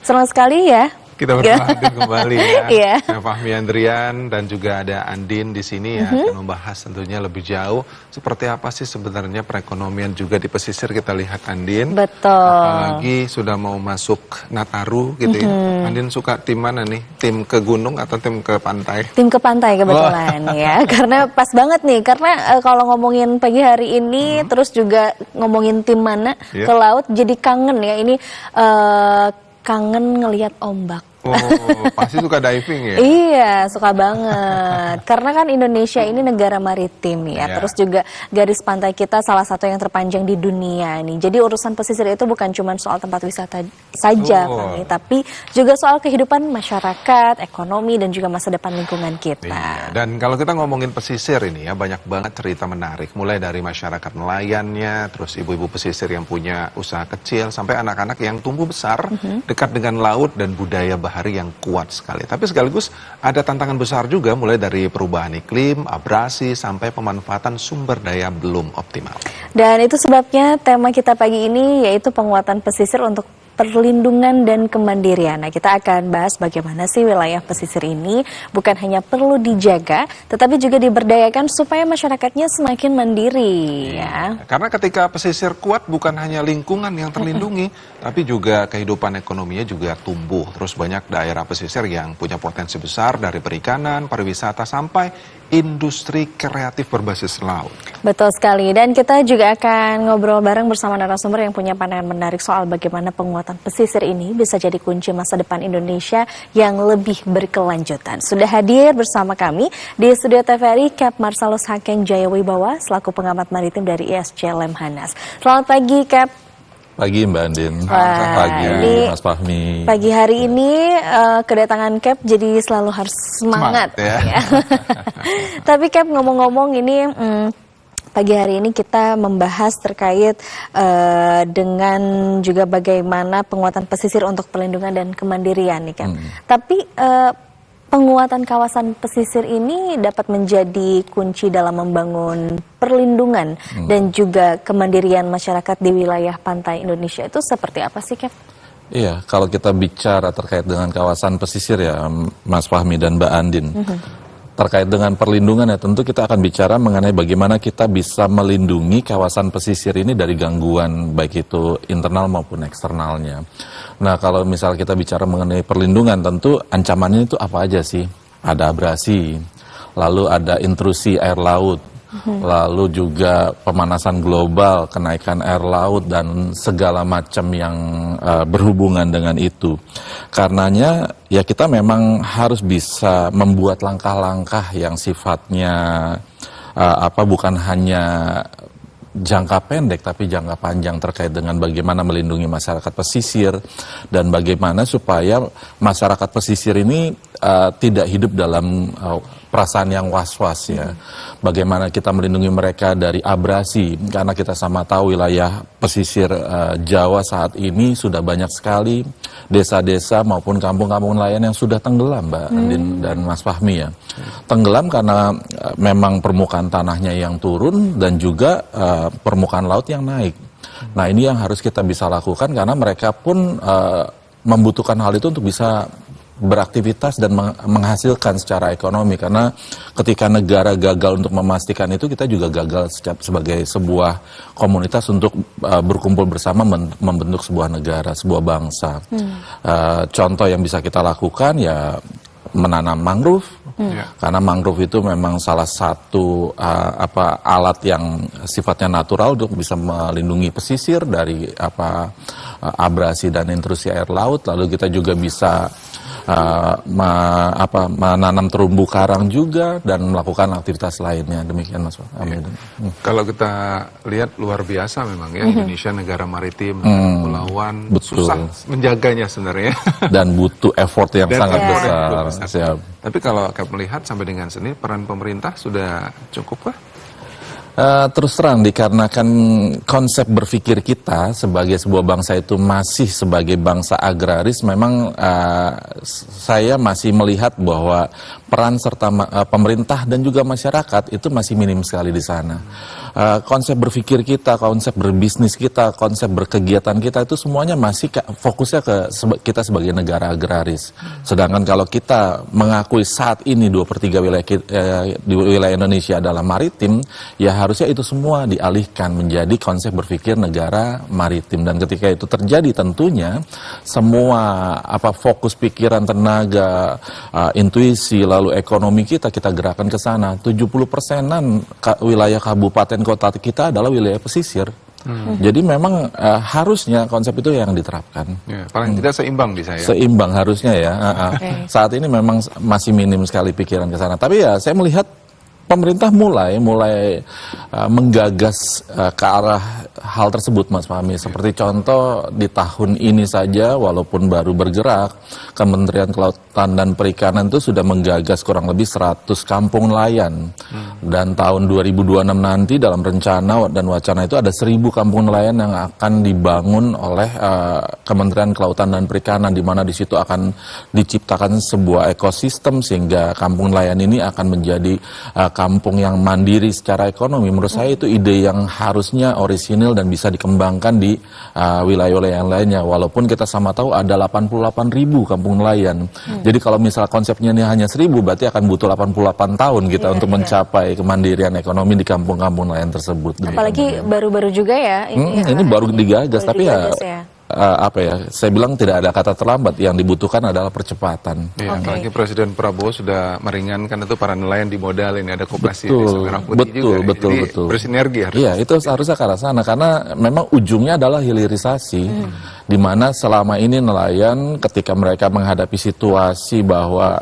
Senang sekali ya. Kita berhadir kembali ya. Iya. Saya Fahmi Andrian dan juga ada Andin di sini ya, akan membahas tentunya lebih jauh seperti apa sih sebenarnya perekonomian juga di pesisir. Kita lihat Andin. Betul. Apalagi sudah mau masuk Nataru gitu ya. Andin suka tim mana nih? Tim ke gunung atau tim ke pantai? Tim ke pantai kebetulan ya, karena pas banget nih. Karena kalau ngomongin pagi hari ini, terus juga ngomongin tim mana ke laut, jadi kangen ya. Ini kangen ngelihat ombak. Oh, pasti suka diving ya? Iya, suka banget. Karena kan Indonesia ini negara maritim ya. Terus juga garis pantai kita salah satu yang terpanjang di dunia nih. Jadi urusan pesisir itu bukan cuma soal tempat wisata saja, Fahmi, tapi juga soal kehidupan masyarakat, ekonomi, dan juga masa depan lingkungan kita. Iya. Dan kalau kita ngomongin pesisir ini ya, banyak banget cerita menarik. Mulai dari masyarakat nelayannya, terus ibu-ibu pesisir yang punya usaha kecil, sampai anak-anak yang tumbuh besar dekat dengan laut dan budaya bahari yang kuat sekali. Tapi sekaligus ada tantangan besar juga, mulai dari perubahan iklim, abrasi, sampai pemanfaatan sumber daya belum optimal. Dan itu sebabnya tema kita pagi ini yaitu penguatan pesisir untuk perlindungan dan kemandirian. Nah, kita akan bahas bagaimana sih wilayah pesisir ini bukan hanya perlu dijaga, tetapi juga diberdayakan supaya masyarakatnya semakin mandiri. Ya. Karena ketika pesisir kuat, bukan hanya lingkungan yang terlindungi, tapi juga kehidupan ekonominya juga tumbuh. Terus banyak daerah pesisir yang punya potensi besar dari perikanan, pariwisata, sampai industri kreatif berbasis laut. Betul sekali, dan kita juga akan ngobrol bareng bersama narasumber yang punya pandangan menarik soal bagaimana penguatan pesisir ini bisa jadi kunci masa depan Indonesia yang lebih berkelanjutan. Sudah hadir bersama kami di studio TVRI Cap Marsalus Hakeng Jayawibawa selaku pengamat maritim dari ISC Lemhanas. Selamat pagi, Cap. Pagi Mbak Andin, pagi Mas Fahmi. Pagi hari ini kedatangan Cap jadi selalu harus semangat ya. Tapi Cap, ngomong-ngomong ini pagi hari ini kita membahas terkait dengan juga bagaimana penguatan pesisir untuk perlindungan dan kemandirian nih Cap. Tapi penguatan kawasan pesisir ini dapat menjadi kunci dalam membangun perlindungan dan juga kemandirian masyarakat di wilayah pantai Indonesia. Itu seperti apa sih, Cap? Iya, kalau kita bicara terkait dengan kawasan pesisir ya, Mas Fahmi dan Mbak Andin, terkait dengan perlindungan ya tentu kita akan bicara mengenai bagaimana kita bisa melindungi kawasan pesisir ini dari gangguan baik itu internal maupun eksternalnya. Nah, kalau misal kita bicara mengenai perlindungan, tentu ancamannya itu apa aja sih? Ada abrasi, lalu ada intrusi air laut, lalu juga pemanasan global, kenaikan air laut, dan segala macam yang berhubungan dengan itu. Karenanya, ya kita memang harus bisa membuat langkah-langkah yang sifatnya bukan hanya jangka pendek tapi jangka panjang terkait dengan bagaimana melindungi masyarakat pesisir dan bagaimana supaya masyarakat pesisir ini tidak hidup dalam perasaan yang was-was ya. Bagaimana kita melindungi mereka dari abrasi, karena kita sama tahu wilayah pesisir Jawa saat ini sudah banyak sekali desa-desa maupun kampung-kampung nelayan yang sudah tenggelam, Mbak Andin dan Mas Fahmi ya. Tenggelam karena memang permukaan tanahnya yang turun dan juga permukaan laut yang naik. Nah, ini yang harus kita bisa lakukan karena mereka pun membutuhkan hal itu untuk bisa beraktivitas dan menghasilkan secara ekonomi, karena ketika negara gagal untuk memastikan itu, kita juga gagal sebagai sebuah komunitas untuk berkumpul bersama membentuk sebuah negara, sebuah bangsa. Contoh yang bisa kita lakukan ya menanam mangrove, karena mangrove itu memang salah satu alat yang sifatnya natural untuk bisa melindungi pesisir dari abrasi dan intrusi air laut. Lalu kita juga bisa menanam terumbu karang juga dan melakukan aktivitas lainnya. Demikian Mas. Amin. Kalau kita lihat luar biasa memang ya, Indonesia negara maritim, kepulauan, susah menjaganya sebenarnya. Dan butuh effort yang sangat besar. Siap. Tapi kalau Kak melihat sampai dengan sini peran pemerintah sudah cukup kah? Terus terang dikarenakan konsep berpikir kita sebagai sebuah bangsa itu masih sebagai bangsa agraris, memang saya masih melihat bahwa peran serta pemerintah dan juga masyarakat itu masih minim sekali di sana. Konsep berpikir kita, konsep berbisnis kita, konsep berkegiatan kita itu semuanya masih fokusnya ke kita sebagai negara agraris. Sedangkan kalau kita mengakui saat ini 2/3 wilayah di wilayah Indonesia adalah maritim, ya harusnya itu semua dialihkan menjadi konsep berpikir negara maritim. Dan ketika itu terjadi tentunya semua fokus pikiran, tenaga, intuisi, lalu ekonomi kita gerakan ke sana. 70%-an wilayah kabupaten kota kita adalah wilayah pesisir. Jadi memang harusnya konsep itu yang diterapkan. Ya, paling tidak seimbang bisa ya. Seimbang harusnya ya. Saat ini memang masih minim sekali pikiran ke sana. Tapi ya saya melihat pemerintah mulai menggagas ke arah hal tersebut, Mas Fahmi. Seperti contoh di tahun ini saja, walaupun baru bergerak, Kementerian Kelautan dan Perikanan itu sudah menggagas kurang lebih 100 kampung nelayan. Dan tahun 2026 nanti dalam rencana dan wacana itu ada 1.000 kampung nelayan yang akan dibangun oleh Kementerian Kelautan dan Perikanan, di mana di situ akan diciptakan sebuah ekosistem sehingga kampung nelayan ini akan menjadi kampung yang mandiri secara ekonomi. Menurut saya itu ide yang harusnya orisinil dan bisa dikembangkan di wilayah-wilayah yang lainnya. Walaupun kita sama tahu ada 88.000 kampung nelayan. Jadi kalau misal konsepnya ini hanya 1.000, berarti akan butuh 88 tahun kita untuk mencapai kemandirian ekonomi di kampung-kampung nelayan tersebut. Apalagi baru-baru juga ya. Ini baru digagas, tapi ya saya bilang tidak ada kata terlambat, yang dibutuhkan adalah percepatan. Ya, apalagi Presiden Prabowo sudah meringankan itu para nelayan dimodalin, ada koperasi Desa Merah Putih juga. Betul. Bersinergi harus. Iya, itu harusnya ke arah sana karena memang ujungnya adalah hilirisasi. Di mana selama ini nelayan ketika mereka menghadapi situasi bahwa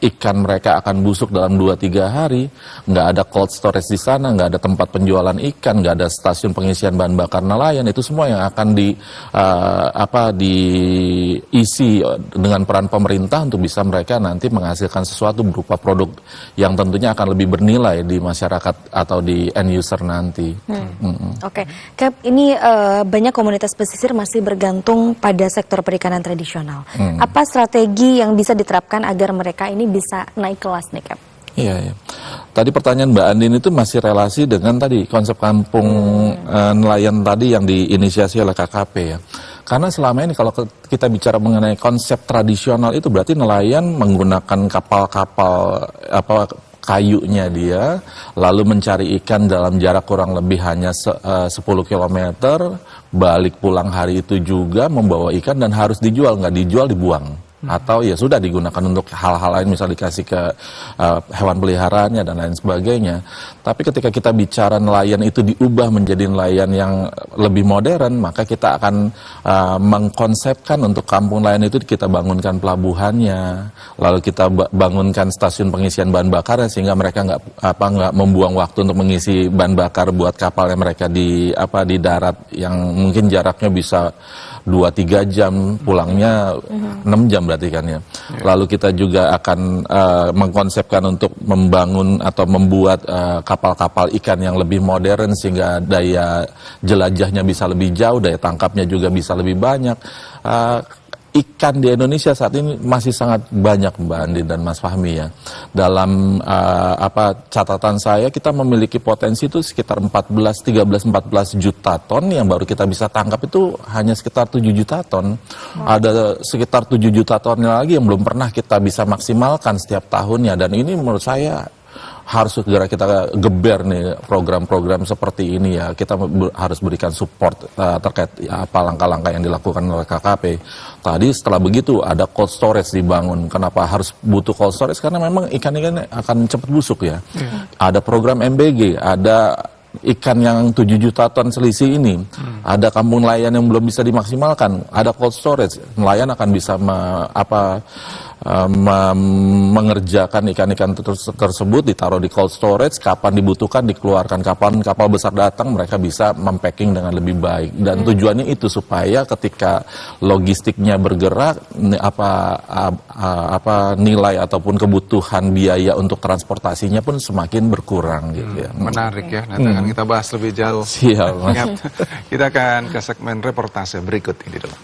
ikan mereka akan busuk dalam 2-3 hari, nggak ada cold storage di sana, nggak ada tempat penjualan ikan, nggak ada stasiun pengisian bahan bakar nelayan, itu semua yang akan diisi dengan peran pemerintah untuk bisa mereka nanti menghasilkan sesuatu berupa produk yang tentunya akan lebih bernilai di masyarakat atau di end user nanti. Oke, Cap, ini banyak komunitas pesisir masih bergantung pada sektor perikanan tradisional. Apa strategi yang bisa diterapkan agar mereka ini bisa naik kelas nih, Cap? Iya. Tadi pertanyaan Mbak Andin itu masih relasi dengan tadi konsep kampung nelayan tadi yang diinisiasi oleh KKP ya. Karena selama ini kalau kita bicara mengenai konsep tradisional itu berarti nelayan menggunakan kapal-kapal kayunya dia, lalu mencari ikan dalam jarak kurang lebih hanya 10 km, balik pulang hari itu juga membawa ikan dan harus dijual, nggak dijual dibuang. Atau ya sudah digunakan untuk hal-hal lain, misal dikasih ke hewan peliharaannya dan lain sebagainya. Tapi ketika kita bicara nelayan itu diubah menjadi nelayan yang lebih modern, maka kita akan mengkonsepkan untuk kampung nelayan itu kita bangunkan pelabuhannya, lalu kita bangunkan stasiun pengisian bahan bakarnya sehingga mereka nggak membuang waktu untuk mengisi bahan bakar buat kapalnya mereka di darat yang mungkin jaraknya bisa 2-3 jam, pulangnya 6 jam berarti kan ya. Lalu kita juga akan mengkonsepkan untuk membangun atau membuat kapal-kapal ikan yang lebih modern sehingga daya jelajahnya bisa lebih jauh, daya tangkapnya juga bisa lebih banyak. Ikan di Indonesia saat ini masih sangat banyak, Mbak Andin dan Mas Fahmi ya. Dalam catatan saya, kita memiliki potensi itu sekitar 13-14 juta ton yang baru kita bisa tangkap itu hanya sekitar 7 juta ton. Ada sekitar 7 juta ton lagi yang belum pernah kita bisa maksimalkan setiap tahunnya, dan ini menurut saya harus segera kita geber nih program-program seperti ini ya. Kita harus berikan support terkait apa langkah-langkah yang dilakukan oleh KKP. Tadi setelah begitu ada cold storage dibangun. Kenapa harus butuh cold storage? Karena memang ikan-ikan akan cepat busuk ya. Ada program MBG, ada ikan yang 7 juta ton selisih ini, ada kampung nelayan yang belum bisa dimaksimalkan, ada cold storage, nelayan akan bisa mengerjakan ikan-ikan tersebut, ditaruh di cold storage, kapan dibutuhkan dikeluarkan, kapan kapal besar datang mereka bisa mempacking dengan lebih baik. Dan tujuannya itu supaya ketika logistiknya bergerak, apa nilai ataupun kebutuhan biaya untuk transportasinya pun semakin berkurang gitu ya. Menarik ya, nanti akan kita bahas lebih jauh. Siap, Mas. Kita akan ke segmen reportase berikut ini dulu.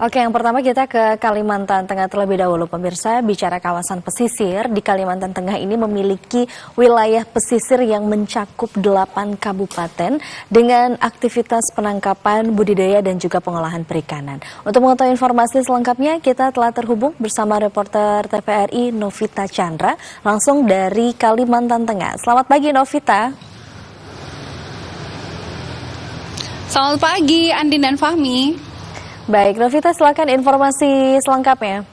Oke, yang pertama kita ke Kalimantan Tengah terlebih dahulu. Pemirsa, bicara kawasan pesisir, di Kalimantan Tengah ini memiliki wilayah pesisir yang mencakup 8 kabupaten dengan aktivitas penangkapan, budidaya, dan juga pengolahan perikanan. Untuk mengetahui informasi selengkapnya, kita telah terhubung bersama reporter TVRI Novita Chandra, langsung dari Kalimantan Tengah. Selamat pagi, Novita. Selamat pagi, Andin dan Fahmi. Baik, Novita, silakan informasi selengkapnya.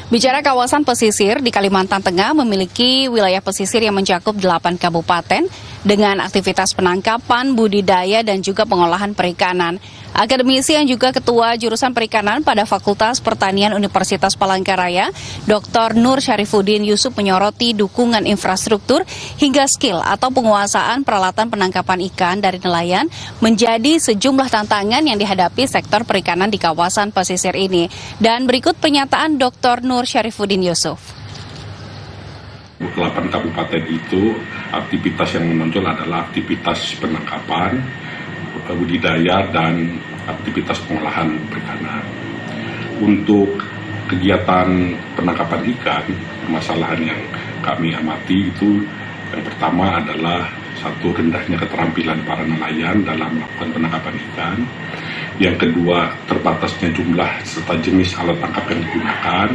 Bicara kawasan pesisir di Kalimantan Tengah memiliki wilayah pesisir yang mencakup 8 kabupaten dengan aktivitas penangkapan, budidaya, dan juga pengolahan perikanan. Akademisi yang juga Ketua Jurusan Perikanan pada Fakultas Pertanian Universitas Palangkaraya, Dr. Nur Syarifuddin Yusuf menyoroti dukungan infrastruktur hingga skill atau penguasaan peralatan penangkapan ikan dari nelayan menjadi sejumlah tantangan yang dihadapi sektor perikanan di kawasan pesisir ini. Dan berikut pernyataan Dr. Nur Syarifuddin Yusuf. 8 kabupaten itu aktivitas yang menonjol adalah aktivitas penangkapan, budidaya, dan aktivitas pengolahan perikanan. Untuk kegiatan penangkapan ikan, permasalahan yang kami amati itu yang pertama adalah satu, rendahnya keterampilan para nelayan dalam melakukan penangkapan ikan. Yang kedua, terbatasnya jumlah serta jenis alat tangkap yang digunakan.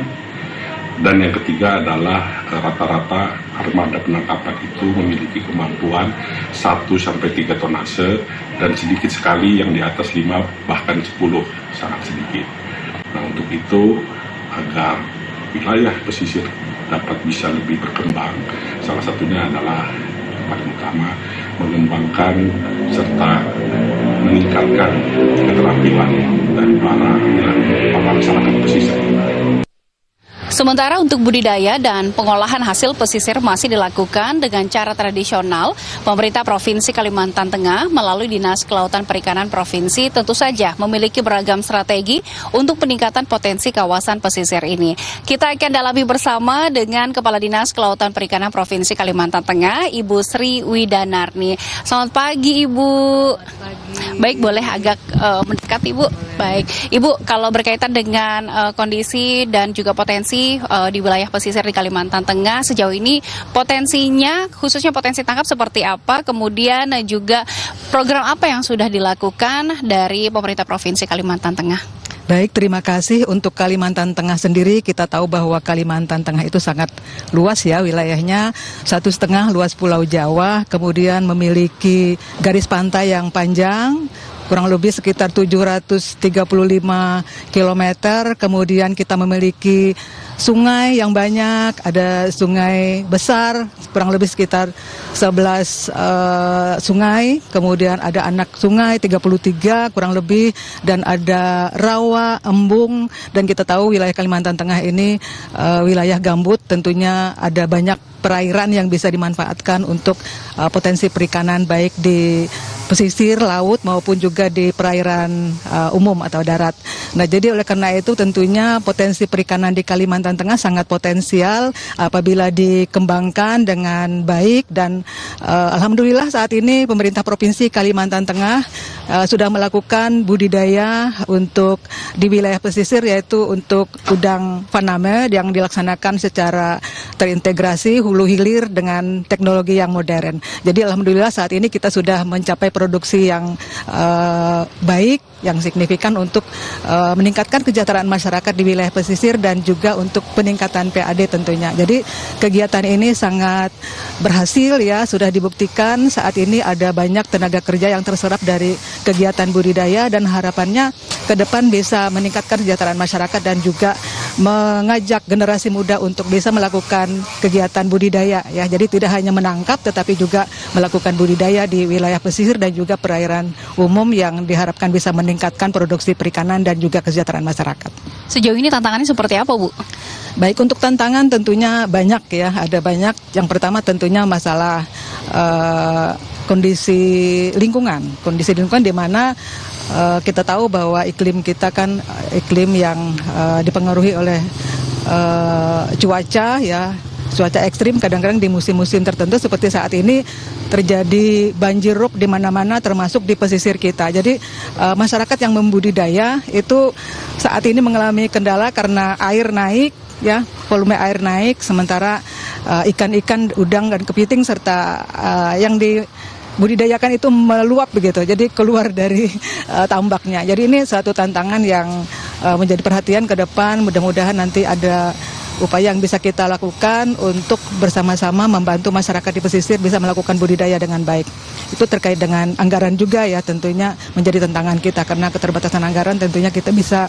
Dan yang ketiga adalah rata-rata armada penangkapan itu memiliki kemampuan 1-3 tonase dan sedikit sekali yang di atas 5 bahkan 10, sangat sedikit. Nah, untuk itu agar wilayah pesisir dapat bisa lebih berkembang, salah satunya adalah yang paling utama mengembangkan serta meningkatkan keterampilan dari para masyarakat pesisir. Sementara untuk budidaya dan pengolahan hasil pesisir masih dilakukan dengan cara tradisional, pemerintah Provinsi Kalimantan Tengah melalui Dinas Kelautan Perikanan Provinsi tentu saja memiliki beragam strategi untuk peningkatan potensi kawasan pesisir ini. Kita akan dalami bersama dengan Kepala Dinas Kelautan Perikanan Provinsi Kalimantan Tengah, Ibu Sri Widanarni. Selamat pagi, Ibu. Baik, boleh agak mendekat, Ibu. Baik, Ibu, kalau berkaitan dengan kondisi dan juga potensi di wilayah pesisir di Kalimantan Tengah sejauh ini, potensinya, khususnya potensi tangkap seperti apa, kemudian juga program apa yang sudah dilakukan dari pemerintah Provinsi Kalimantan Tengah? Baik, terima kasih. Untuk Kalimantan Tengah sendiri, kita tahu bahwa Kalimantan Tengah itu sangat luas ya wilayahnya, 1,5 luas Pulau Jawa, kemudian memiliki garis pantai yang panjang, kurang lebih sekitar 735 km, kemudian kita memiliki sungai yang banyak, ada sungai besar, kurang lebih sekitar 11 sungai, kemudian ada anak sungai 33 kurang lebih, dan ada rawa, embung, dan kita tahu wilayah Kalimantan Tengah ini wilayah gambut, tentunya ada banyak perairan yang bisa dimanfaatkan untuk potensi perikanan baik di pesisir, laut maupun juga di perairan umum atau darat. Nah, jadi oleh karena itu tentunya potensi perikanan di Kalimantan Tengah sangat potensial apabila dikembangkan dengan baik, dan alhamdulillah saat ini pemerintah Provinsi Kalimantan Tengah sudah melakukan budidaya untuk di wilayah pesisir, yaitu untuk udang faname yang dilaksanakan secara terintegrasi hulu hilir dengan teknologi yang modern. Jadi alhamdulillah saat ini kita sudah mencapai produksi yang baik, yang signifikan untuk meningkatkan kesejahteraan masyarakat di wilayah pesisir dan juga untuk peningkatan PAD tentunya. Jadi kegiatan ini sangat berhasil ya, sudah dibuktikan saat ini ada banyak tenaga kerja yang terserap dari kegiatan budidaya, dan harapannya ke depan bisa meningkatkan kesejahteraan masyarakat dan juga mengajak generasi muda untuk bisa melakukan kegiatan budidaya ya. Jadi tidak hanya menangkap tetapi juga melakukan budidaya di wilayah pesisir dan juga perairan umum yang diharapkan bisa meningkatkan produksi perikanan dan juga kesejahteraan masyarakat. Sejauh ini tantangannya seperti apa, Bu? Baik, untuk tantangan tentunya banyak ya, ada banyak. Yang pertama tentunya masalah kondisi lingkungan di mana kita tahu bahwa iklim kita kan iklim yang dipengaruhi oleh cuaca ya, cuaca ekstrim. Kadang-kadang di musim-musim tertentu seperti saat ini terjadi banjirop di mana-mana termasuk di pesisir kita. Jadi masyarakat yang membudidaya itu saat ini mengalami kendala karena air naik ya, volume air naik, sementara ikan-ikan udang dan kepiting serta yang dibudidayakan itu meluap begitu, jadi keluar dari tambaknya. Jadi ini suatu tantangan yang menjadi perhatian ke depan. Mudah-mudahan nanti ada upaya yang bisa kita lakukan untuk bersama-sama membantu masyarakat di pesisir bisa melakukan budidaya dengan baik. Itu terkait dengan anggaran juga ya, tentunya menjadi tantangan kita karena keterbatasan anggaran. Tentunya kita bisa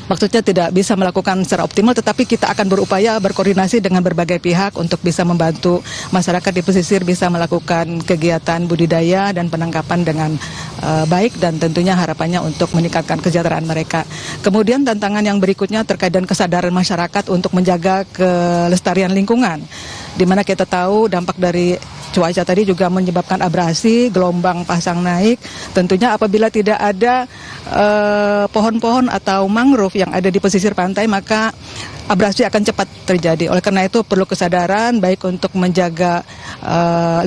maksudnya tidak bisa melakukan secara optimal, tetapi kita akan berupaya berkoordinasi dengan berbagai pihak untuk bisa membantu masyarakat di pesisir bisa melakukan kegiatan budidaya dan penangkapan dengan baik, dan tentunya harapannya untuk meningkatkan kesejahteraan mereka. Kemudian tantangan yang berikutnya terkait dengan kesadaran masyarakat untuk menjaga kelestarian lingkungan, di mana kita tahu dampak dari cuaca tadi juga menyebabkan abrasi, gelombang pasang naik. Tentunya apabila tidak ada pohon-pohon atau mangrove yang ada di pesisir pantai, maka abrasi akan cepat terjadi. Oleh karena itu perlu kesadaran baik untuk menjaga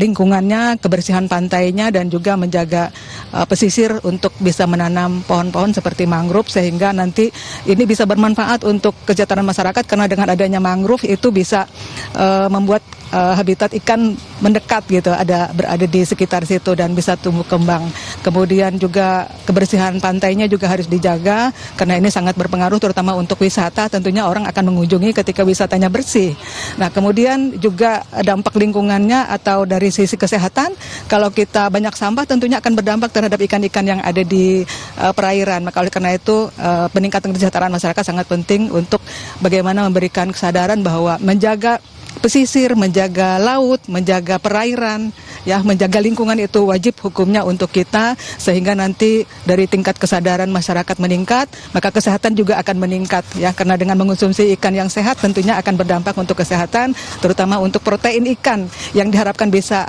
lingkungannya, kebersihan pantainya, dan juga menjaga pesisir untuk bisa menanam pohon-pohon seperti mangrove, sehingga nanti ini bisa bermanfaat untuk kesejahteraan masyarakat, karena dengan adanya mangrove itu bisa membuat habitat ikan mendekat gitu, berada di sekitar situ dan bisa tumbuh kembang. Kemudian juga kebersihan pantainya juga harus dijaga, karena ini sangat berpengaruh terutama untuk wisata. Tentunya orang akan mengunjungi ketika wisatanya bersih. Nah, kemudian juga dampak lingkungannya atau dari sisi kesehatan, kalau kita banyak sampah tentunya akan berdampak terhadap ikan-ikan yang ada di perairan. Maka oleh karena itu peningkatan kesejahteraan masyarakat sangat penting untuk bagaimana memberikan kesadaran bahwa menjaga pesisir, menjaga laut, menjaga perairan, ya, menjaga lingkungan itu wajib hukumnya untuk kita, sehingga nanti dari tingkat kesadaran masyarakat meningkat, maka kesehatan juga akan meningkat, ya, karena dengan mengonsumsi ikan yang sehat tentunya akan berdampak untuk kesehatan, terutama untuk protein ikan yang diharapkan bisa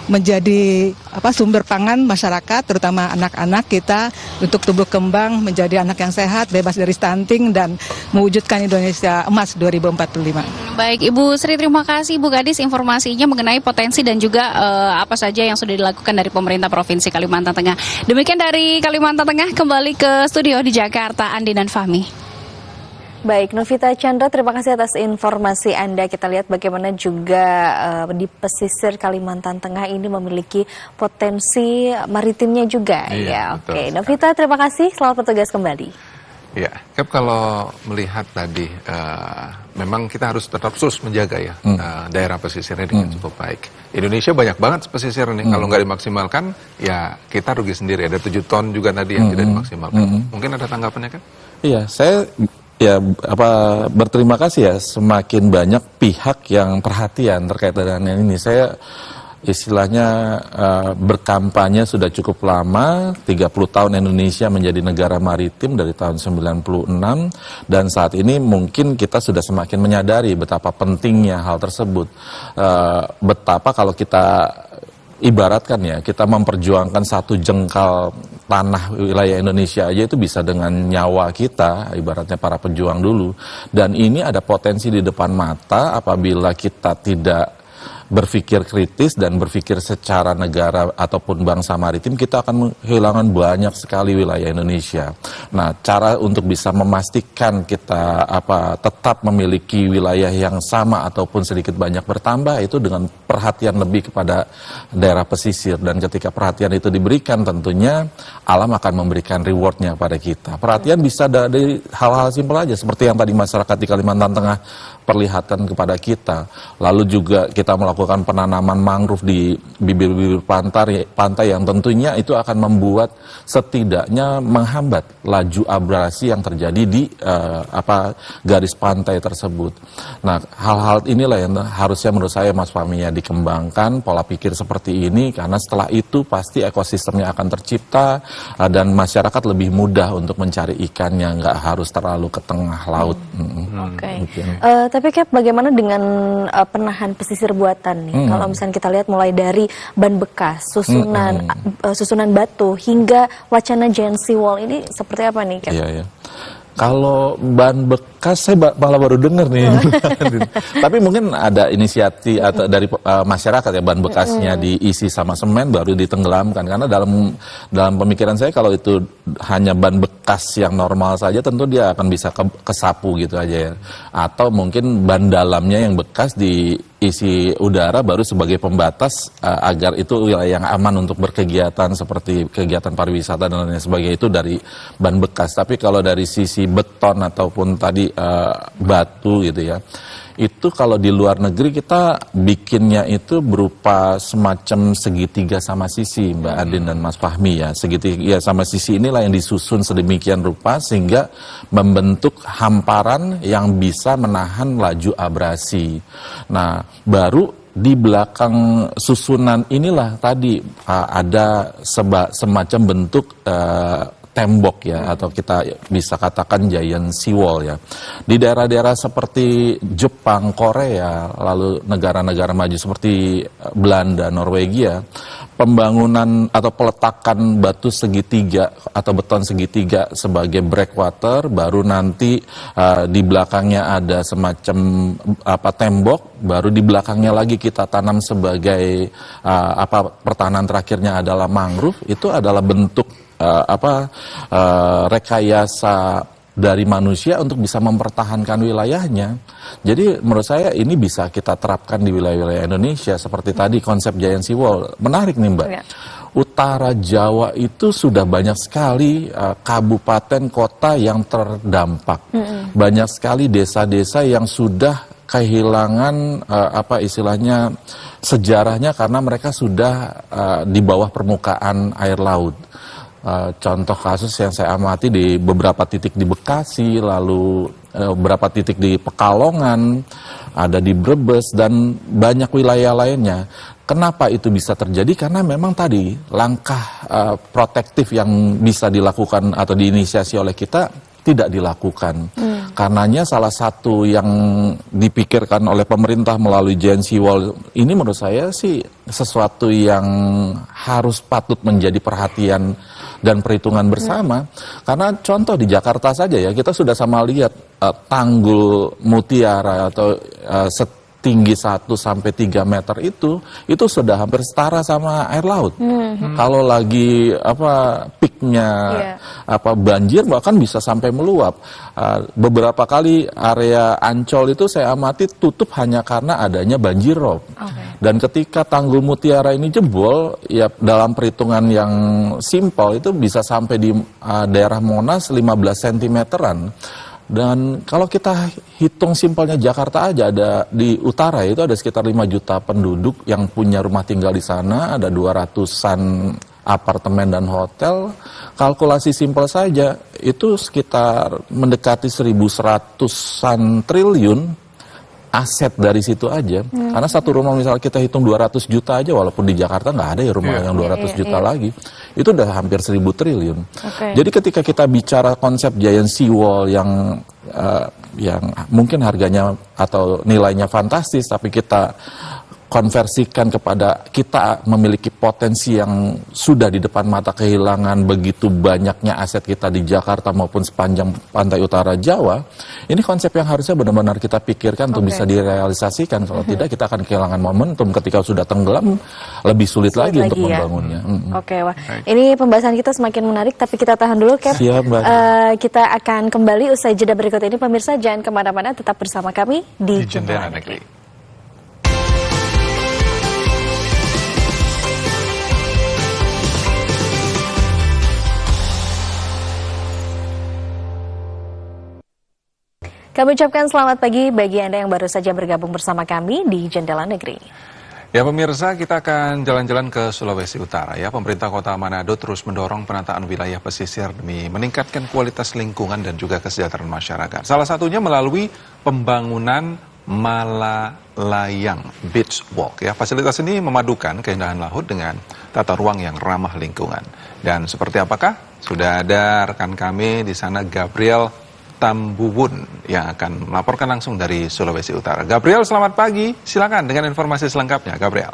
menjadi sumber pangan masyarakat, terutama anak-anak kita untuk tumbuh kembang menjadi anak yang sehat, bebas dari stunting, dan mewujudkan Indonesia Emas 2045. Baik, Ibu Sri, terima kasih Bu Gadis informasinya mengenai potensi dan juga apa saja yang sudah dilakukan dari pemerintah Provinsi Kalimantan Tengah. Demikian dari Kalimantan Tengah, kembali ke studio di Jakarta, Andi dan Fahmi. Baik, Novita Chandra, terima kasih atas informasi Anda. Kita lihat bagaimana juga di pesisir Kalimantan Tengah ini memiliki potensi maritimnya juga. Iya, ya, oke. Novita, terima kasih. Selamat bertugas kembali. Ya, Cap, kalau melihat tadi, memang kita harus tetap terus menjaga ya daerah pesisirnya dengan cukup baik. Indonesia banyak banget pesisir nih, kalau nggak dimaksimalkan, ya kita rugi sendiri. Ada 7 ton juga tadi yang tidak dimaksimalkan. Mungkin ada tanggapannya, Cap? Iya, saya berterima kasih ya, semakin banyak pihak yang perhatian terkait dengan ini. Saya istilahnya berkampanye sudah cukup lama, 30 tahun Indonesia menjadi negara maritim dari tahun 96, dan saat ini mungkin kita sudah semakin menyadari betapa pentingnya hal tersebut. Betapa kalau kita ibaratkan ya, kita memperjuangkan satu jengkal tanah wilayah Indonesia aja itu bisa dengan nyawa kita, ibaratnya para pejuang dulu. Dan ini ada potensi di depan mata apabila kita tidak berpikir kritis dan berpikir secara negara ataupun bangsa maritim, kita akan kehilangan banyak sekali wilayah Indonesia. Nah, cara untuk bisa memastikan kita tetap memiliki wilayah yang sama ataupun sedikit banyak bertambah itu dengan perhatian lebih kepada daerah pesisir, dan ketika perhatian itu diberikan tentunya alam akan memberikan rewardnya pada kita. Perhatian bisa dari hal-hal simpel aja seperti yang tadi masyarakat di Kalimantan Tengah perlihatkan kepada kita. Lalu juga kita melakukan melakukan penanaman mangrove di bibir-bibir pantai yang tentunya itu akan membuat setidaknya menghambat laju abrasi yang terjadi di garis pantai tersebut. Nah, hal-hal inilah yang harusnya menurut saya Mas Fahmi ya dikembangkan pola pikir seperti ini, karena setelah itu pasti ekosistemnya akan tercipta dan masyarakat lebih mudah untuk mencari ikannya, nggak harus terlalu ke tengah laut. Oke. Tapi Cap, bagaimana dengan penahan pesisir buatan nih? Kalau misalnya kita lihat mulai dari ban bekas, susunan batu hingga wacana giant seawall ini seperti apa nih Cap? Iya. Kalau ban bekas saya malah baru dengar nih. Tapi mungkin ada inisiatif atau dari masyarakat ya, ban bekasnya diisi sama semen baru ditenggelamkan, karena dalam pemikiran saya kalau itu hanya ban bekas yang normal saja tentu dia akan bisa kesapu gitu aja ya. Atau mungkin ban dalamnya yang bekas diisi udara baru sebagai pembatas agar itu wilayah yang aman untuk berkegiatan seperti kegiatan pariwisata dan lain sebagainya, itu dari ban bekas. Tapi kalau dari sisi beton ataupun tadi batu gitu ya, itu kalau di luar negeri kita bikinnya itu berupa semacam segitiga sama sisi, Mbak Adin dan Mas Fahmi ya. Segitiga sama sisi inilah yang disusun sedemikian rupa sehingga membentuk hamparan yang bisa menahan laju abrasi. Nah, baru di belakang susunan inilah tadi ada semacam bentuk tembok ya, atau kita bisa katakan giant seawall ya. Di daerah-daerah seperti Jepang, Korea, lalu negara-negara maju seperti Belanda, Norwegia, pembangunan atau peletakan batu segitiga atau beton segitiga sebagai breakwater, baru nanti di belakangnya ada semacam tembok, baru di belakangnya lagi kita tanam sebagai pertahanan terakhirnya adalah mangrove. Itu adalah bentuk rekayasa dari manusia untuk bisa mempertahankan wilayahnya. Jadi menurut saya ini bisa kita terapkan di wilayah-wilayah Indonesia seperti tadi konsep giant seawall. Menarik nih Mbak. Utara Jawa itu sudah banyak sekali kabupaten kota yang terdampak. Banyak sekali desa-desa yang sudah kehilangan istilahnya sejarahnya karena mereka sudah di bawah permukaan air laut. Contoh kasus yang saya amati di beberapa titik di Bekasi, lalu beberapa titik di Pekalongan, ada di Brebes, dan banyak wilayah lainnya. Kenapa itu bisa terjadi? Karena memang tadi langkah protektif yang bisa dilakukan atau diinisiasi oleh kita tidak dilakukan. Karenanya salah satu yang dipikirkan oleh pemerintah melalui giant seawall ini menurut saya sih sesuatu yang harus patut menjadi perhatian dan perhitungan bersama. Karena contoh di Jakarta saja ya, kita sudah sama lihat tanggul Mutiara atau tinggi 1 sampai 3 meter itu sudah hampir setara sama air laut. Kalau lagi peaknya banjir bahkan bisa sampai meluap. Beberapa kali area Ancol itu saya amati tutup hanya karena adanya banjir rob. Dan ketika tanggul Mutiara ini jebol, ya dalam perhitungan yang simpel itu bisa sampai di daerah Monas 15 cm-an. Dan kalau kita hitung simpelnya Jakarta aja, ada di utara itu ada sekitar 5 juta penduduk yang punya rumah tinggal di sana, ada 200-an apartemen dan hotel. Kalkulasi simpel saja itu sekitar mendekati 1.100-an triliun aset dari situ aja. Karena satu rumah misalnya kita hitung 200 juta aja, walaupun di Jakarta nggak ada ya rumah yang 200 juta lagi. Itu udah hampir 1.000 triliun. Jadi ketika kita bicara konsep giant seawall yang mungkin harganya atau nilainya fantastis, tapi kita konversikan kepada kita memiliki potensi yang sudah di depan mata kehilangan begitu banyaknya aset kita di Jakarta maupun sepanjang pantai utara Jawa, ini konsep yang harusnya benar-benar kita pikirkan untuk bisa direalisasikan. Kalau tidak kita akan kehilangan momentum, ketika sudah tenggelam lebih sulit lagi untuk membangunnya. Wah, ini pembahasan kita semakin menarik, tapi kita tahan dulu Cap. Siap, Mbak. Kita akan kembali usai jeda berikut ini. Pemirsa jangan kemana-mana, tetap bersama kami di Jendela Negeri. Kami ucapkan selamat pagi bagi Anda yang baru saja bergabung bersama kami di Jendela Negeri. Ya pemirsa, kita akan jalan-jalan ke Sulawesi Utara ya. Pemerintah Kota Manado terus mendorong penataan wilayah pesisir demi meningkatkan kualitas lingkungan dan juga kesejahteraan masyarakat. Salah satunya melalui pembangunan Malalayang Beach Walk ya. Fasilitas ini memadukan keindahan laut dengan tata ruang yang ramah lingkungan. Dan seperti apakah? Sudah ada rekan kami di sana, Gabriel Tambuwun, yang akan melaporkan langsung dari Sulawesi Utara. Gabriel, selamat pagi. Silakan dengan informasi selengkapnya, Gabriel.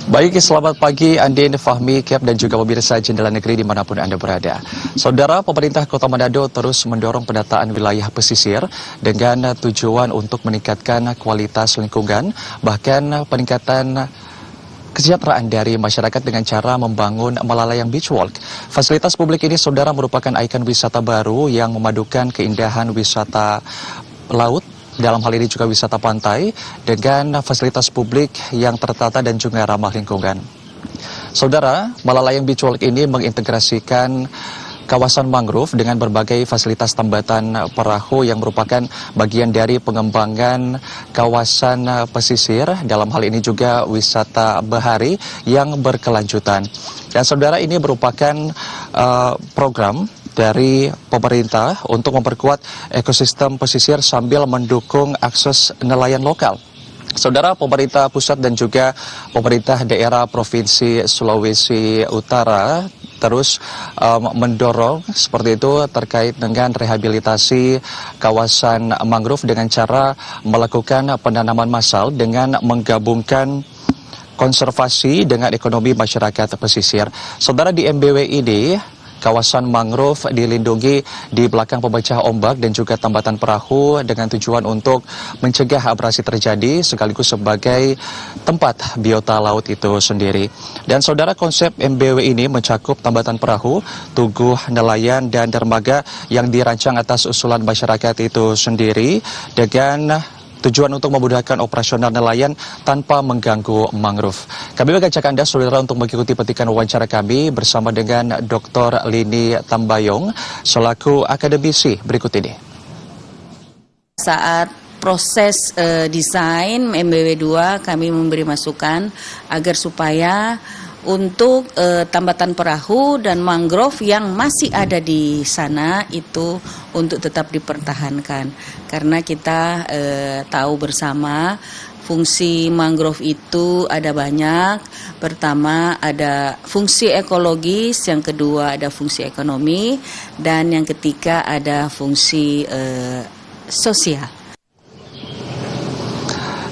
Baik, selamat pagi Andin, Fahmi, Cap, dan juga pemirsa Jendela Negeri dimanapun Anda berada. Saudara, pemerintah Kota Manado terus mendorong penataan wilayah pesisir dengan tujuan untuk meningkatkan kualitas lingkungan, bahkan peningkatan kesejahteraan dari masyarakat dengan cara membangun Malalayang Beach Walk. Fasilitas publik ini, saudara, merupakan ikon wisata baru yang memadukan keindahan wisata laut, dalam hal ini juga wisata pantai, dengan fasilitas publik yang tertata dan juga ramah lingkungan. Saudara, Malalayang Beach Walk ini mengintegrasikan kawasan mangrove dengan berbagai fasilitas tambatan perahu yang merupakan bagian dari pengembangan kawasan pesisir. Dalam hal ini juga wisata bahari yang berkelanjutan. Dan saudara, ini merupakan program dari pemerintah untuk memperkuat ekosistem pesisir sambil mendukung akses nelayan lokal. Saudara, pemerintah pusat dan juga pemerintah daerah Provinsi Sulawesi Utara terus mendorong seperti itu terkait dengan rehabilitasi kawasan mangrove dengan cara melakukan penanaman massal dengan menggabungkan konservasi dengan ekonomi masyarakat pesisir. Saudara, di MBW ini kawasan mangrove dilindungi di belakang pemecah ombak dan juga tambatan perahu dengan tujuan untuk mencegah abrasi terjadi sekaligus sebagai tempat biota laut itu sendiri. Dan saudara, konsep MBW ini mencakup tambatan perahu, tugu nelayan dan dermaga yang dirancang atas usulan masyarakat itu sendiri dengan tujuan untuk memudahkan operasional nelayan tanpa mengganggu mangrove. Kami mengajak Anda, saudara, untuk mengikuti petikan wawancara kami bersama dengan Dr. Lini Tambayong selaku akademisi berikut ini. Saat proses desain MBW 2 kami memberi masukan agar supaya untuk tambatan perahu dan mangrove yang masih ada di sana itu untuk tetap dipertahankan, karena kita tahu bersama fungsi mangrove itu ada banyak. Pertama ada fungsi ekologis, yang kedua ada fungsi ekonomi, dan yang ketiga ada fungsi sosial.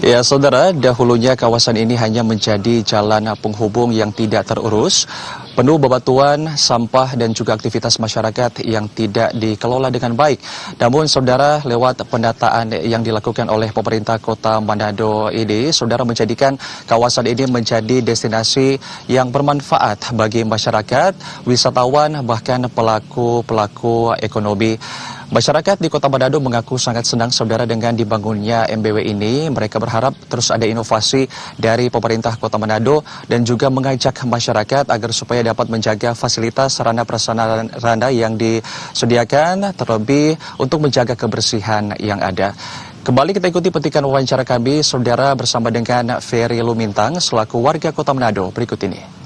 Ya, saudara, dahulunya kawasan ini hanya menjadi jalan penghubung yang tidak terurus, penuh bebatuan, sampah, dan juga aktivitas masyarakat yang tidak dikelola dengan baik. Namun, saudara, lewat pendataan yang dilakukan oleh pemerintah Kota Manado ini, saudara, menjadikan kawasan ini menjadi destinasi yang bermanfaat bagi masyarakat, wisatawan, bahkan pelaku-pelaku ekonomi. Masyarakat di Kota Manado mengaku sangat senang, saudara, dengan dibangunnya MBW ini. Mereka berharap terus ada inovasi dari pemerintah Kota Manado dan juga mengajak masyarakat agar supaya dapat menjaga fasilitas sarana prasarana yang disediakan, terlebih untuk menjaga kebersihan yang ada. Kembali kita ikuti petikan wawancara kami, saudara, bersama dengan Ferry Lumintang selaku warga Kota Manado berikut ini.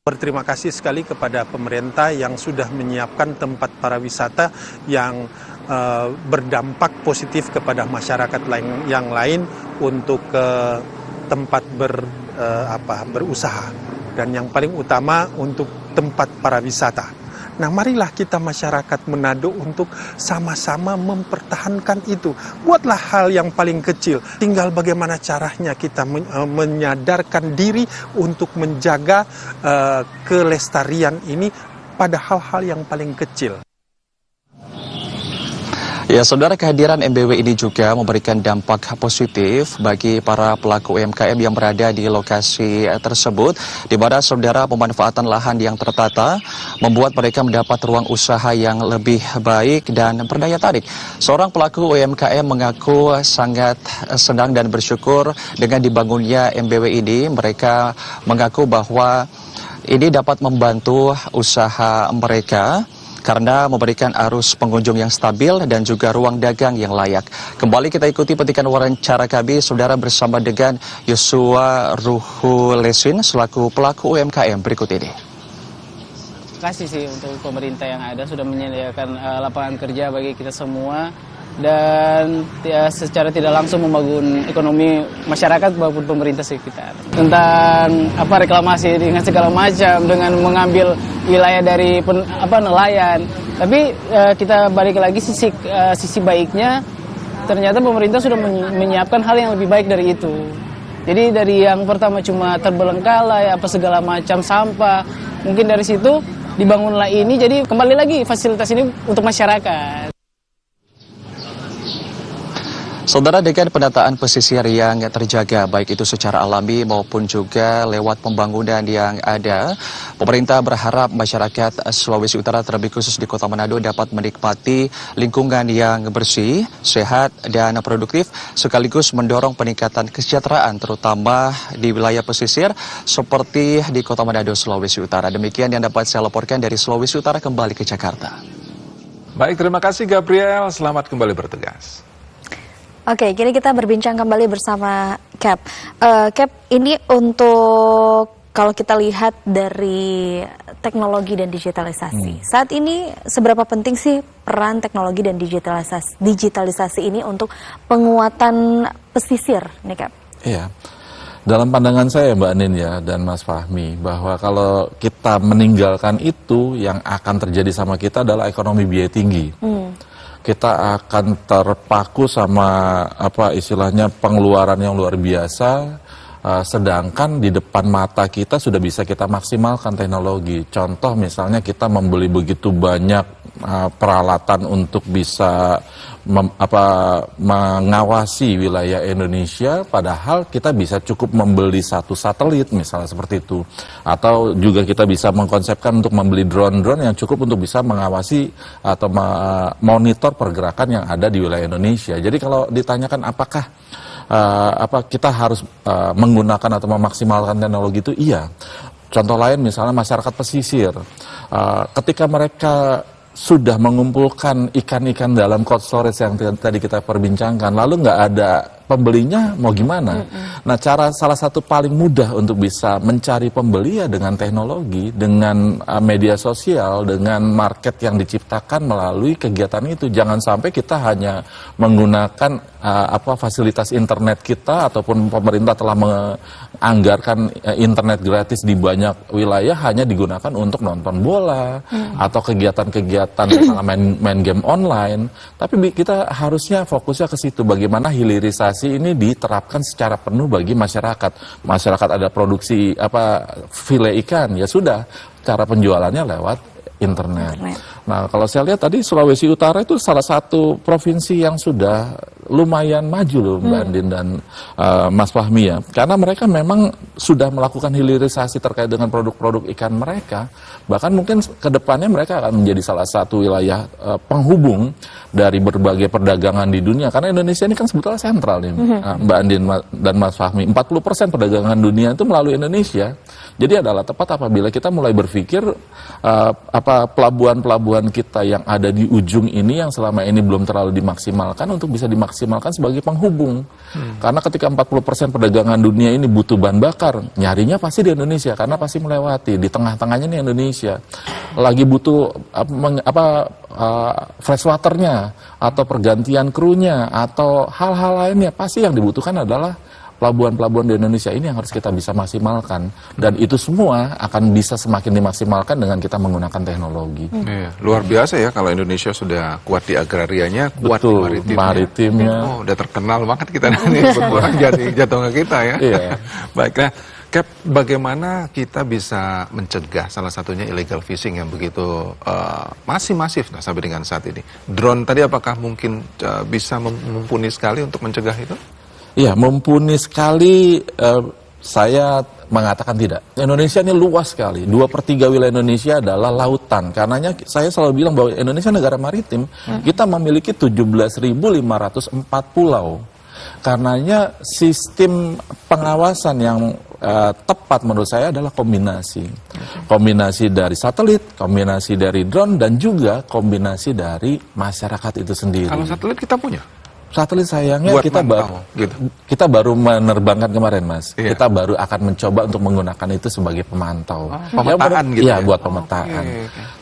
Berterima kasih sekali kepada pemerintah yang sudah menyiapkan tempat pariwisata yang berdampak positif kepada masyarakat yang lain untuk tempat berusaha, dan yang paling utama untuk tempat pariwisata. Nah, marilah kita masyarakat Manado untuk sama-sama mempertahankan itu. Buatlah hal yang paling kecil. Tinggal bagaimana caranya kita menyadarkan diri untuk menjaga kelestarian ini pada hal-hal yang paling kecil. Ya, saudara, kehadiran MBW ini juga memberikan dampak positif bagi para pelaku UMKM yang berada di lokasi tersebut, di mana, saudara, pemanfaatan lahan yang tertata membuat mereka mendapat ruang usaha yang lebih baik dan berdaya tarik. Seorang pelaku UMKM mengaku sangat senang dan bersyukur dengan dibangunnya MBW ini. Mereka mengaku bahwa ini dapat membantu usaha mereka karena memberikan arus pengunjung yang stabil dan juga ruang dagang yang layak. Kembali kita ikuti petikan wawancara kami, saudara, bersama dengan Yosua Ruhulesin selaku pelaku UMKM berikut ini. Terima kasih sih untuk pemerintah yang ada sudah menyediakan lapangan kerja bagi kita semua. Dan secara tidak langsung membangun ekonomi masyarakat maupun pemerintah sekitar. Tentang reklamasi dengan segala macam, dengan mengambil wilayah dari nelayan. Tapi kita balik lagi sisi baiknya, ternyata pemerintah sudah menyiapkan hal yang lebih baik dari itu. Jadi dari yang pertama cuma terbelengkalai segala macam sampah, mungkin dari situ dibangunlah ini, jadi kembali lagi fasilitas ini untuk masyarakat. Saudara, dengan penataan pesisir yang terjaga, baik itu secara alami maupun juga lewat pembangunan yang ada, pemerintah berharap masyarakat Sulawesi Utara, terlebih khusus di Kota Manado, dapat menikmati lingkungan yang bersih, sehat, dan produktif, sekaligus mendorong peningkatan kesejahteraan, terutama di wilayah pesisir seperti di Kota Manado, Sulawesi Utara. Demikian yang dapat saya laporkan dari Sulawesi Utara, kembali ke Jakarta. Baik, terima kasih Gabriel. Selamat kembali bertugas. Oke, kini kita berbincang kembali bersama Cap. Cap, ini untuk kalau kita lihat dari teknologi dan digitalisasi. Saat ini seberapa penting sih peran teknologi dan digitalisasi ini untuk penguatan pesisir, nih Cap? Iya. Dalam pandangan saya Mbak Anin ya dan Mas Fahmi, bahwa kalau kita meninggalkan itu, yang akan terjadi sama kita adalah ekonomi biaya tinggi. Kita akan terpaku sama istilahnya pengeluaran yang luar biasa, sedangkan di depan mata kita sudah bisa kita maksimalkan teknologi. Contoh misalnya kita membeli begitu banyak peralatan untuk bisa mengawasi wilayah Indonesia, padahal kita bisa cukup membeli satu satelit misalnya seperti itu, atau juga kita bisa mengkonsepkan untuk membeli drone-drone yang cukup untuk bisa mengawasi atau monitor pergerakan yang ada di wilayah Indonesia. Jadi kalau ditanyakan apakah kita harus menggunakan atau memaksimalkan teknologi itu, iya. Contoh lain misalnya masyarakat pesisir, ketika mereka sudah mengumpulkan ikan-ikan dalam cold storage yang tadi kita perbincangkan, lalu nggak ada pembelinya, mau gimana? Nah, salah satu paling mudah untuk bisa mencari pembeli ya dengan teknologi, dengan media sosial, dengan market yang diciptakan melalui kegiatan itu. Jangan sampai kita hanya menggunakan fasilitas internet kita, ataupun pemerintah telah menganggarkan internet gratis di banyak wilayah hanya digunakan untuk nonton bola atau kegiatan-kegiatan main game online. Tapi kita harusnya fokusnya ke situ, bagaimana hilirisasi ini diterapkan secara penuh bagi masyarakat. Masyarakat ada produksi file ikan, ya sudah, cara penjualannya lewat internet. Nah, kalau saya lihat tadi Sulawesi Utara itu salah satu provinsi yang sudah lumayan maju loh Mbak Andin dan Mas Fahmi ya. Karena mereka memang sudah melakukan hilirisasi terkait dengan produk-produk ikan mereka. Bahkan mungkin ke depannya mereka akan menjadi salah satu wilayah penghubung dari berbagai perdagangan di dunia. Karena Indonesia ini kan sebetulnya sentral nih Mbak Andin dan Mas Fahmi. 40% perdagangan dunia itu melalui Indonesia. Jadi adalah tepat apabila kita mulai berpikir pelabuhan-pelabuhan kita yang ada di ujung ini yang selama ini belum terlalu dimaksimalkan untuk bisa dimaksimalkan sebagai penghubung. Karena ketika 40% perdagangan dunia ini butuh bahan bakar, nyarinya pasti di Indonesia karena pasti melewati di tengah-tengahnya nih Indonesia. Lagi butuh freshwaternya atau pergantian krunya atau hal-hal lainnya, pasti yang dibutuhkan adalah pelabuhan-pelabuhan di Indonesia ini yang harus kita bisa maksimalkan, dan itu semua akan bisa semakin dimaksimalkan dengan kita menggunakan teknologi. Luar biasa ya kalau Indonesia sudah kuat di agrarianya, kuat di maritimnya. Oh, udah terkenal banget kita nih jatuh ke kita ya. Baiklah, Cap, bagaimana kita bisa mencegah salah satunya illegal fishing yang begitu masih masif sampai dengan saat ini? Drone tadi apakah mungkin bisa mumpuni sekali untuk mencegah itu? Iya, mumpuni sekali, saya mengatakan tidak. Indonesia ini luas sekali, 2/3 wilayah Indonesia adalah lautan. Karenanya saya selalu bilang bahwa Indonesia negara maritim, kita memiliki 17.504 pulau. Karenanya sistem pengawasan yang tepat menurut saya adalah kombinasi. Kombinasi dari satelit, kombinasi dari drone, dan juga kombinasi dari masyarakat itu sendiri. Kalau satelit kita punya? Satelit sayangnya kita baru menerbangkan kemarin, Mas. Iya. Kita baru akan mencoba untuk menggunakan itu sebagai pemantau. Pemetaan gitu ya? Iya, buat pemetaan.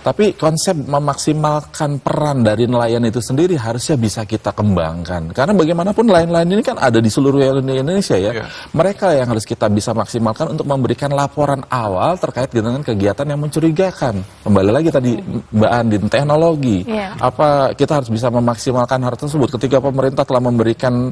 Tapi konsep memaksimalkan peran dari nelayan itu sendiri harusnya bisa kita kembangkan. Karena bagaimanapun nelayan-nelayan ini kan ada di seluruh Indonesia ya. Iya. Mereka yang harus kita bisa maksimalkan untuk memberikan laporan awal terkait dengan kegiatan yang mencurigakan. Kembali lagi tadi Mbak Andin, teknologi. Iya. Apa kita harus bisa memaksimalkan hal tersebut ketika pemerintah telah memberikan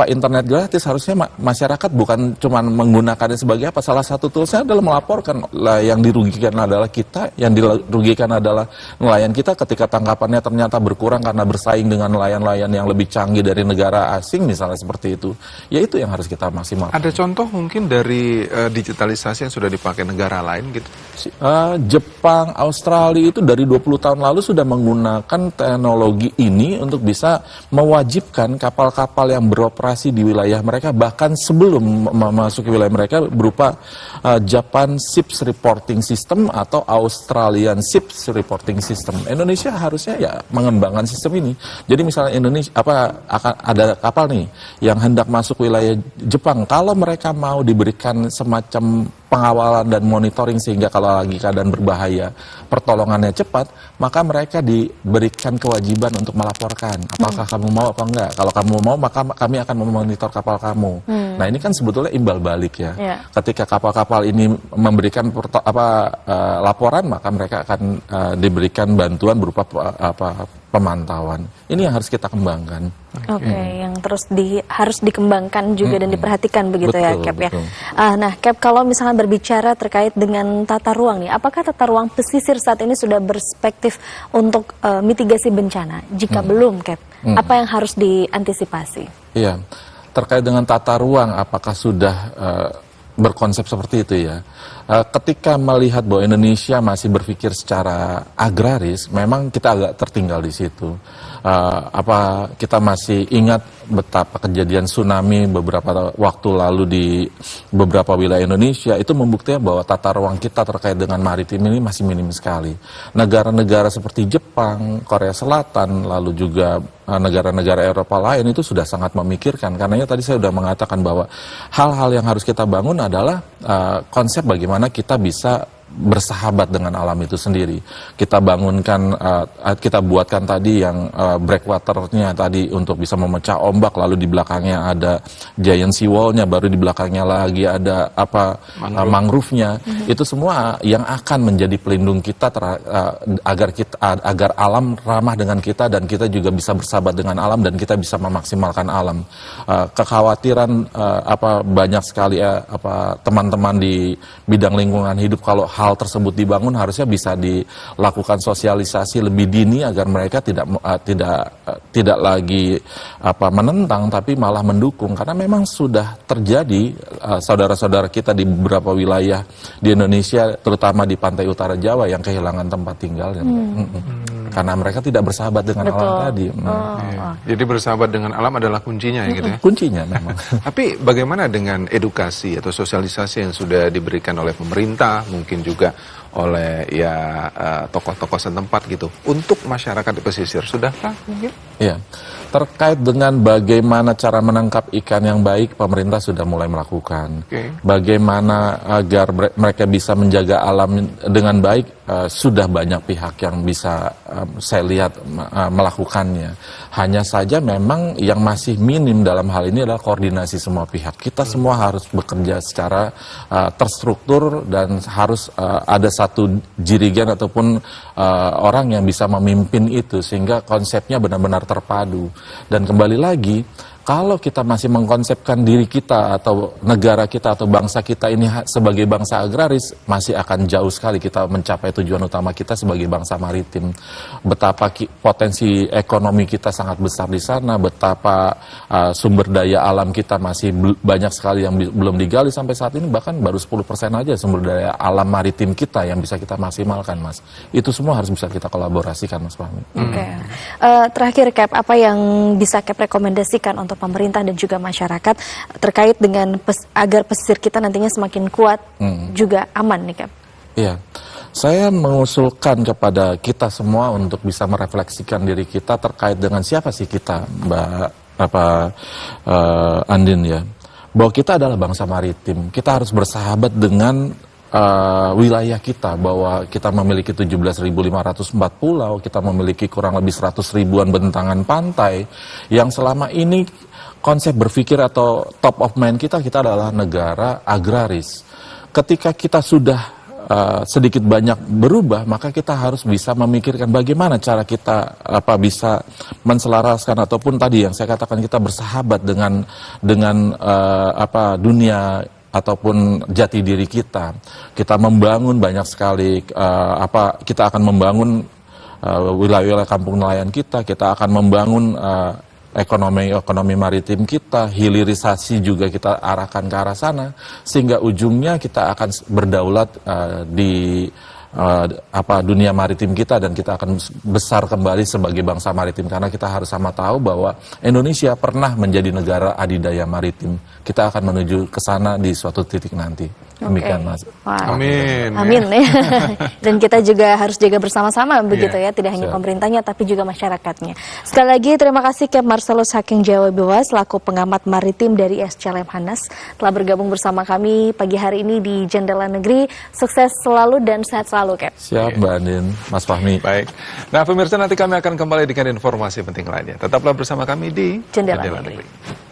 internet gratis, harusnya masyarakat bukan cuma menggunakannya sebagai apa, salah satu toolsnya adalah melaporkan. Yang dirugikan adalah kita, yang dirugikan adalah nelayan kita ketika tangkapannya ternyata berkurang karena bersaing dengan nelayan-nelayan yang lebih canggih dari negara asing misalnya seperti itu. Ya itu yang harus kita maksimalkan. Ada contoh mungkin dari digitalisasi yang sudah dipakai negara lain gitu? Jepang, Australia itu dari 20 tahun lalu sudah menggunakan teknologi ini untuk bisa mewajibkan kapal-kapal yang beroperasi di wilayah mereka, bahkan sebelum memasuki wilayah mereka, berupa Japan Ships Reporting System atau Australian Ships Reporting System. Indonesia harusnya ya mengembangkan sistem ini. Jadi misalnya Indonesia akan ada kapal nih yang hendak masuk wilayah Jepang, kalau mereka mau diberikan semacam pengawalan dan monitoring sehingga kalau lagi keadaan berbahaya pertolongannya cepat, maka mereka diberikan kewajiban untuk melaporkan apakah kamu mau apa enggak. Kalau kamu mau, maka kami akan memonitor kapal kamu. Nah ini kan sebetulnya imbal balik ya. Ketika kapal-kapal ini memberikan laporan, maka mereka akan diberikan bantuan berupa pemantauan. Ini yang harus kita kembangkan. Oke, yang terus harus dikembangkan juga dan diperhatikan begitu, betul, ya, Cap, ya. Nah, Cap, kalau misalnya berbicara terkait dengan tata ruang nih, apakah tata ruang pesisir saat ini sudah berspektif untuk mitigasi bencana? Jika belum, Cap, apa yang harus diantisipasi? Iya, terkait dengan tata ruang, apakah sudah berkonsep seperti itu ya? Ketika melihat bahwa Indonesia masih berpikir secara agraris, memang kita agak tertinggal di situ. Kita masih ingat betapa kejadian tsunami beberapa waktu lalu di beberapa wilayah Indonesia itu membuktikan bahwa tata ruang kita terkait dengan maritim ini masih minim sekali. Negara-negara seperti Jepang, Korea Selatan, lalu juga negara-negara Eropa lain itu sudah sangat memikirkan. Karenanya tadi saya sudah mengatakan bahwa hal-hal yang harus kita bangun adalah konsep bagaimana kita bisa bersahabat dengan alam itu sendiri. Kita bangunkan, kita buatkan tadi yang breakwaternya tadi untuk bisa memecah ombak, lalu di belakangnya ada giant seawall-nya, baru di belakangnya lagi ada mangrove-nya. Itu semua yang akan menjadi pelindung kita agar alam ramah dengan kita dan kita juga bisa bersahabat dengan alam dan kita bisa memaksimalkan alam. Kekhawatiran banyak sekali teman-teman di bidang lingkungan hidup, kalau hal tersebut dibangun harusnya bisa dilakukan sosialisasi lebih dini agar mereka tidak lagi menentang tapi malah mendukung, karena memang sudah terjadi saudara-saudara kita di beberapa wilayah di Indonesia terutama di pantai utara Jawa yang kehilangan tempat tinggal karena mereka tidak bersahabat dengan alam tadi. Jadi bersahabat dengan alam adalah kuncinya ya gitu ya. Kuncinya memang. Tapi bagaimana dengan edukasi atau sosialisasi yang sudah diberikan oleh pemerintah, mungkin juga oleh tokoh-tokoh setempat gitu untuk masyarakat di pesisir, sudahkah mungkin? Iya. Terkait dengan bagaimana cara menangkap ikan yang baik, pemerintah sudah mulai melakukan. Bagaimana agar mereka bisa menjaga alam dengan baik, sudah banyak pihak yang bisa saya lihat melakukannya. Hanya saja memang yang masih minim dalam hal ini adalah koordinasi semua pihak. Kita semua harus bekerja secara terstruktur dan harus ada satu jirigen ataupun orang yang bisa memimpin itu sehingga konsepnya benar-benar terpadu. Dan kembali lagi, kalau kita masih mengkonsepkan diri kita atau negara kita atau bangsa kita ini sebagai bangsa agraris, masih akan jauh sekali kita mencapai tujuan utama kita sebagai bangsa maritim. Betapa potensi ekonomi kita sangat besar di sana, betapa sumber daya alam kita masih banyak sekali yang belum digali sampai saat ini, bahkan baru 10% aja sumber daya alam maritim kita yang bisa kita maksimalkan, Mas. Itu semua harus bisa kita kolaborasikan, Mas Fahmi. Terakhir, Cap, apa yang bisa Cap rekomendasikan untuk untuk pemerintah dan juga masyarakat terkait dengan agar pesisir kita nantinya semakin kuat juga aman nih Cap? Iya, saya mengusulkan kepada kita semua untuk bisa merefleksikan diri kita terkait dengan siapa sih kita, Andin ya. Bahwa kita adalah bangsa maritim, kita harus bersahabat dengan wilayah kita, bahwa kita memiliki 17.504 pulau, kita memiliki kurang lebih 100 ribuan bentangan pantai, yang selama ini konsep berpikir atau top of mind kita adalah negara agraris. Ketika kita sudah sedikit banyak berubah, maka kita harus bisa memikirkan bagaimana cara kita bisa menselaraskan ataupun tadi yang saya katakan kita bersahabat dengan dunia ataupun jati diri kita. Kita membangun banyak sekali kita akan membangun wilayah-wilayah kampung nelayan kita akan membangun ekonomi maritim kita, hilirisasi juga kita arahkan ke arah sana, sehingga ujungnya kita akan berdaulat di dunia maritim kita, dan kita akan besar kembali sebagai bangsa maritim, karena kita harus sama tahu bahwa Indonesia pernah menjadi negara adidaya maritim. Kita akan menuju ke sana di suatu titik nanti. Demikian Mas. Amin. Amin ya. Dan kita juga harus jaga bersama-sama begitu ya, tidak hanya pemerintahnya tapi juga masyarakatnya. Sekali lagi terima kasih Cap Marcelus Haking Jawabewa selaku pengamat maritim dari SC Lemhanas telah bergabung bersama kami pagi hari ini di Jendela Negeri. Sukses selalu dan sehat selalu Cap. Siap Mbak Andin, Mas Fahmi. Baik. Nah pemirsa, nanti kami akan kembali dengan informasi penting lainnya. Tetaplah bersama kami di Jendela Negeri.